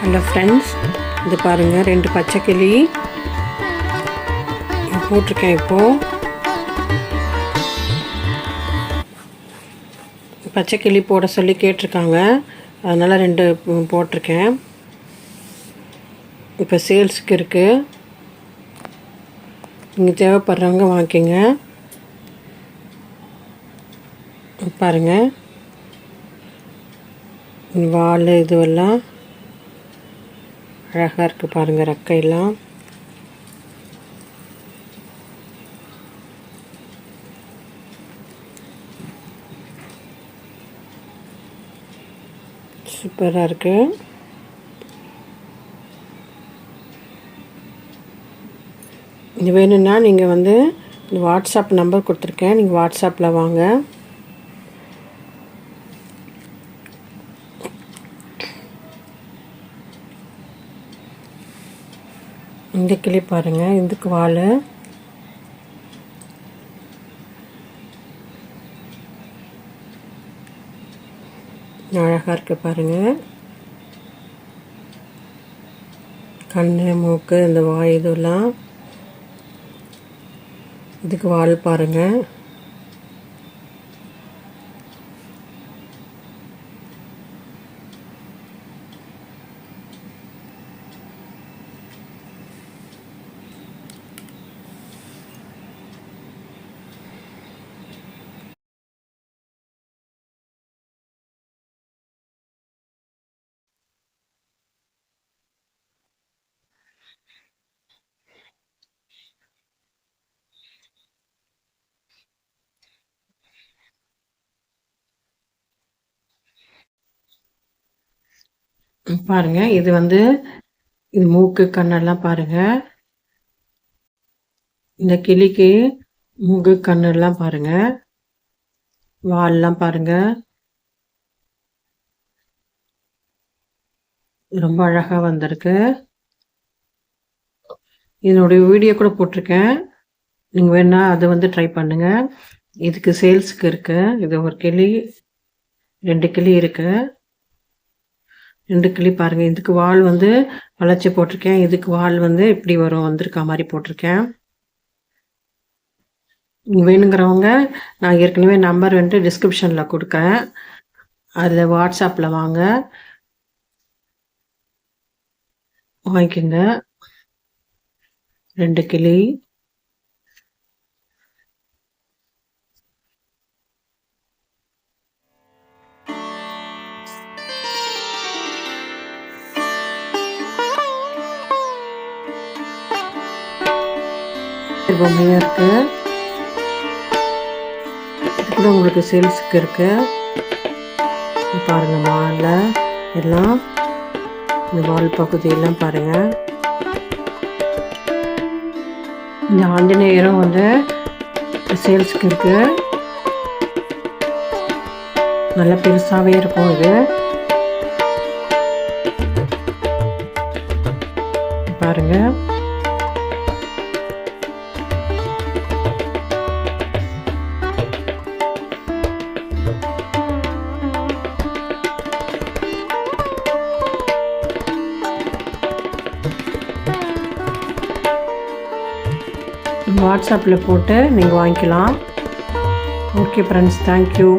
Hello friends, இது பாருங்கள், 2 பச்சை கிளி போட்டிருக்கேன். இப்போது பச்சை கிளி போட சொல்லி கேட்டிருக்காங்க, அதனால் 2 போட்டிருக்கேன். இப்போ சேல்ஸுக்கு இருக்குது, நீங்கள் தேவைப்படுறவங்க வாங்கிக்கோங்க. பாருங்கள், வால் இதுவெல்லாம் அழகாக இருக்குது. பாருங்கள், ரெக்கையெல்லாம் சூப்பராக இருக்குது. இது வேணும்னா நீங்கள் இந்த வாட்ஸ்அப் நம்பர் கொடுத்துருக்கேன், நீங்கள் வாட்ஸ்அப்பில் வாங்க. இந்த கிளி பாருங்கள், இதுக்கு வால் அழகாக இருக்குது. பாருங்கள், கண், மூக்கு, இந்த வாய் இதெல்லாம், இதுக்கு வால் பாருங்கள். பாருங்க, இது இது மூக்கு, கண்ணெல்லாம் பாருங்க. இந்த கிளிக்கு மூக்கு, கண்ணெல்லாம் பாருங்க, வால்லாம் பாருங்க, ரொம்ப அழகா வந்திருக்கு. இதனுடைய வீடியோ கூட போட்டிருக்கேன், நீங்கள் வேணா அதை ட்ரை பண்ணுங்க. இதுக்கு சேல்ஸுக்கு இருக்கு. இது ஒரு கிளி, 2 கிளி இருக்கு. 2 கிளி பாருங்க. இதுக்கு வால் வளைச்சி போட்டிருக்கேன். இதுக்கு வால் இப்படி வந்திருக்க மாதிரி போட்டிருக்கேன். வேணுங்கிறவங்க நான் ஏற்கனவே நம்பர் டிஸ்கிரிப்ஷனில் கொடுக்கேன், அதில் வாட்ஸ்அப்பில் வாங்கிக்கோங்க. 2 கிளி பொம்மையாக இருக்குது. இது கூட உங்களுக்கு சேல்ஸுக்கு இருக்கு. பாருங்கள், மாலை எல்லாம், இந்த வால் பகுதியெல்லாம் பாருங்கள். இந்த ஆஞ்சநேயரும் சேல்ஸுக்கு இருக்கு. நல்லா பெருசாகவே இருக்கும். இது பாருங்கள், வாட்ஸ்அப்பில் போட்டு நீங்கள் வாங்கிக்கலாம். Okay friends, thank you.